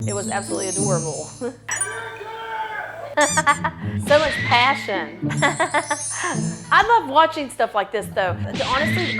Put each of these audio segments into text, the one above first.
It was absolutely adorable. So much passion. I love watching stuff like this though. Honestly,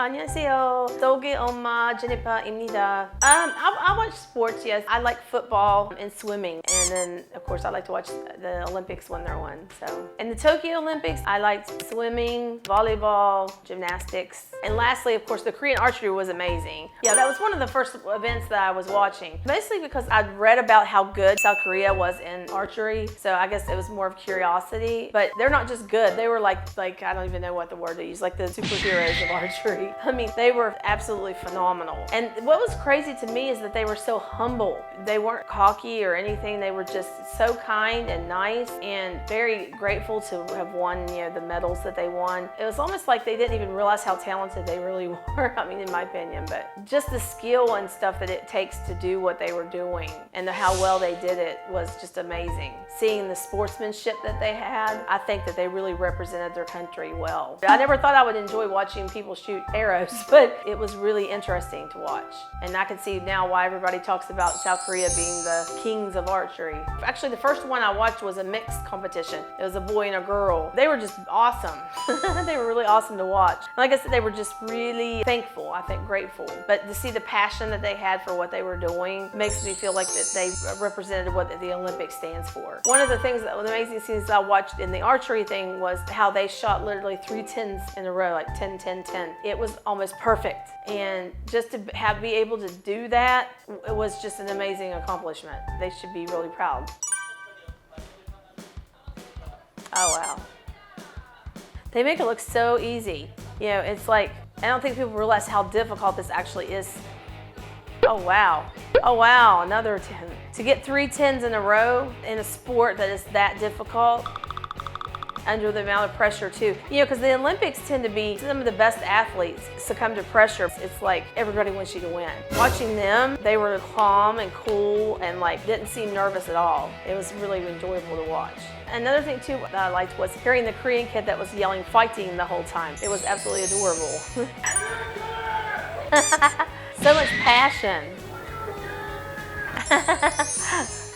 안녕하세요. Sogi Oma Jennifer입니다. I watch sports, yes. I like football and swimming. And then, of course, I like to watch the Olympics when they're on. So, in the Tokyo Olympics, I liked swimming, volleyball, gymnastics. And lastly, of course, the Korean archery was amazing. Yeah, that was one of the first events that I was watching. Basically because I'd read about how good South Korea was in archery. So I guess it was more of curiosity. But they're not just good. They were like I don't even know what the word to use, like the superheroes of archery. I mean, they were absolutely phenomenal. And what was crazy to me is that they were so humble. They weren't cocky or anything. They were just so kind and nice and very grateful to have won, the medals that they won. It was almost like they didn't even realize how talented they really were. I mean, in my opinion, but just the skill and stuff that it takes to do what they were doing and how well they did it was just amazing. Seeing the sportsmanship that they had, I think that they really represented their country well. I never thought I would enjoy watching people shoot arrows, but it was really interesting to watch. And I can see now why everybody talks about South Korea being the kings of archery. Actually, the first one I watched was a mixed competition. It was a boy and a girl. They were just awesome. They were really awesome to watch. Like I said, they were just really thankful, I think grateful. But to see the passion that they had for what they were doing makes me feel like that they represented what the Olympics stands for. One of the things that was amazing scenes I watched in the archery thing was how they shot literally 3 tens in a row, like 10, 10, 10. It was almost perfect. And just to be able to do that, it was just an amazing accomplishment. They should be really proud. Oh, wow. They make it look so easy. It's like, I don't think people realize how difficult this actually is. Oh, wow. Oh, wow, another 10. To get 3 tens in a row in a sport that is that difficult, under the amount of pressure too. Because the Olympics tend to be some of the best athletes succumb to pressure. It's like everybody wants you to win. Watching them, they were calm and cool and didn't seem nervous at all. It was really enjoyable to watch. Another thing too that I liked was hearing the Korean kid that was yelling fighting the whole time. It was absolutely adorable. So much passion.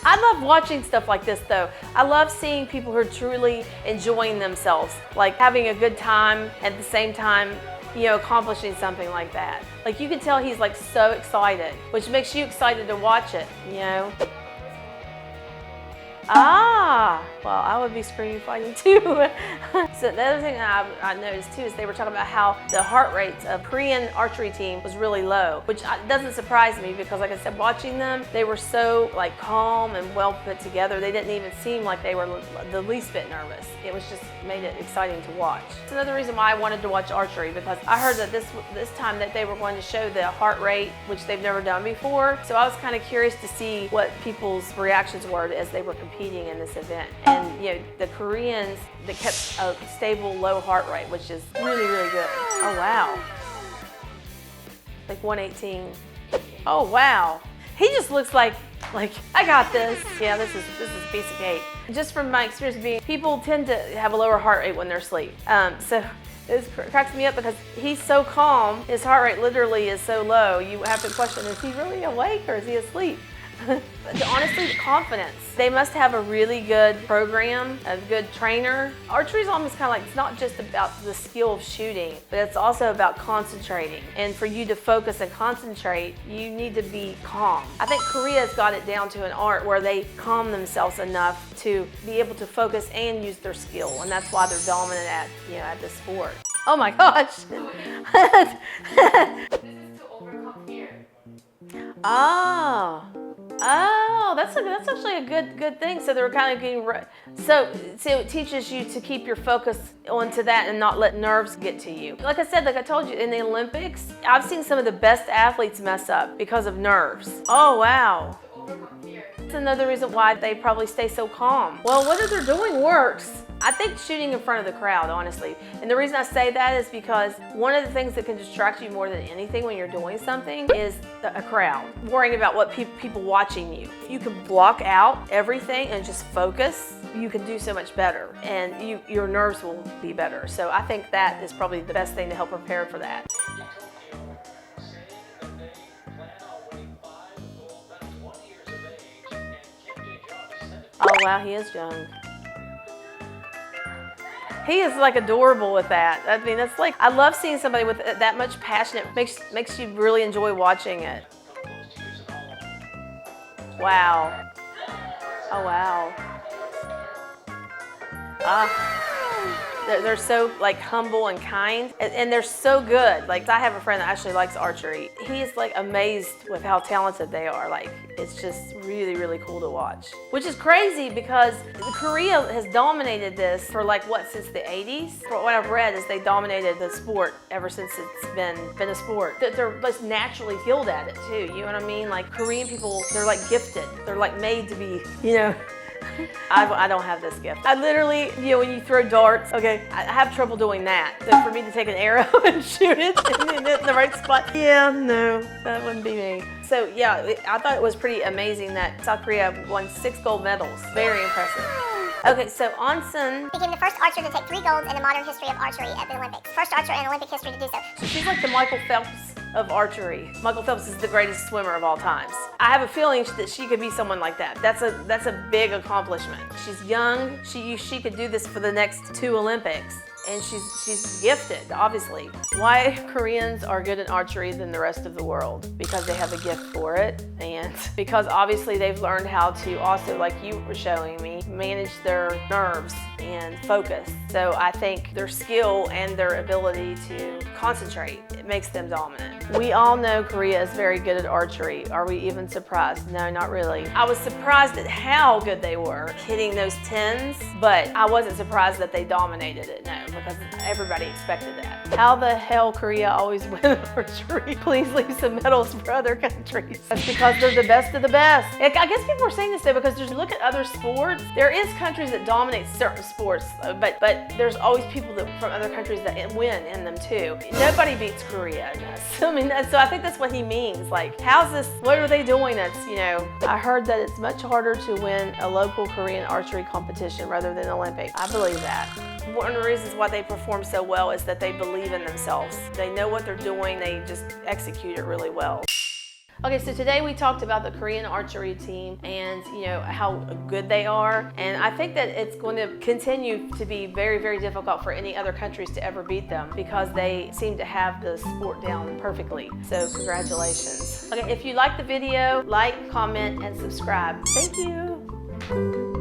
I love watching stuff like this though. I love seeing people who are truly enjoying themselves, like having a good time at the same time, accomplishing something like that. Like you can tell he's so excited, which makes you excited to watch it, Well, I would be screaming fighting too. So the other thing I noticed too is they were talking about how the heart rates of Korean archery team was really low, which doesn't surprise me because like I said, watching them, they were so calm and well put together. They didn't even seem like they were the least bit nervous. It was just made it exciting to watch. It's another reason why I wanted to watch archery because I heard that this time that they were going to show the heart rate, which they've never done before. So I was kind of curious to see what people's reactions were as they were competing in this event. And the Koreans, they kept a stable low heart rate, which is really, really good. Oh wow. 118. Oh wow. He just looks like I got this. Yeah, this is a piece of cake. Just from my experience people tend to have a lower heart rate when they're asleep. So this cracks me up because he's so calm. His heart rate literally is so low. You have to question, is he really awake or is he asleep? Honestly, the confidence. They must have a really good program, a good trainer. Archery is almost kind of it's not just about the skill of shooting, but it's also about concentrating. And for you to focus and concentrate, you need to be calm. I think Korea's got it down to an art where they calm themselves enough to be able to focus and use their skill. And that's why they're dominant at the sport. Oh my gosh. Oh, that's actually a good thing. So they're kind of getting so it teaches you to keep your focus onto that and not let nerves get to you. Like I said, like I told you, in the Olympics, I've seen some of the best athletes mess up because of nerves. Oh wow. That's another reason why they probably stay so calm. Well, whether they're doing works. I think shooting in front of the crowd, honestly. And the reason I say that is because one of the things that can distract you more than anything when you're doing something is a crowd. Worrying about what people watching you. If you can block out everything and just focus, you can do so much better. And your nerves will be better. So I think that is probably the best thing to help prepare for that. Oh wow, he is young. He is like adorable with that. I mean, that's like, I love seeing somebody with that much passion. It makes you really enjoy watching it. Wow. Oh wow. They're so like humble and kind, and they're so good. Like, I have a friend that actually likes archery. He's like amazed with how talented they are. Like, it's just really, really cool to watch. Which is crazy because Korea has dominated this for like what, since the 80s? For what I've read is they dominated the sport ever since it's been a sport. They're just naturally skilled at it too. You know what I mean? Like, Korean people, they're like gifted. They're like made to be, you know. I don't have this gift. I literally, you know, when you throw darts, okay, I have trouble doing that. So for me to take an arrow and shoot it and hit in the right spot, yeah, no, that wouldn't be me. So yeah, I thought it was pretty amazing that South Korea won 6 gold medals. Very impressive. Okay, so Onsun became the first archer to take 3 golds in the modern history of archery at the Olympics. First archer in Olympic history to do so. So she's like the Michael Phelps of archery. Michael Phelps is the greatest swimmer of all times. I have a feeling that she could be someone like that. That's a big accomplishment. She's young. She could do this for the next 2 Olympics. And she's gifted, obviously. Why Koreans are good at archery than the rest of the world? Because they have a gift for it, and because obviously they've learned how to also, like you were showing me, manage their nerves and focus. So I think their skill and their ability to concentrate, it makes them dominant. We all know Korea is very good at archery. Are we even surprised? No, not really. I was surprised at how good they were hitting those 10s, but I wasn't surprised that they dominated it, no. Because everybody expected that. How the hell Korea always wins archery? Please leave some medals for other countries. That's because they're the best of the best. I guess people are saying this though because look at other sports. There is countries that dominate certain sports, but there's always people from other countries that win in them too. Nobody beats Korea. So, I mean, so I think that's what he means. Like, how's this? What are they doing? That's, you know, I heard that it's much harder to win a local Korean archery competition rather than Olympic. I believe that. One of the reasons why they perform so well is that they believe in themselves. They know what they're doing, they just execute it really well. Okay, so today we talked about the Korean archery team and, you know, how good they are. And I think that it's going to continue to be very, very difficult for any other countries to ever beat them because they seem to have the sport down perfectly. So congratulations. Okay, if you liked the video, like, comment, and subscribe. Thank you.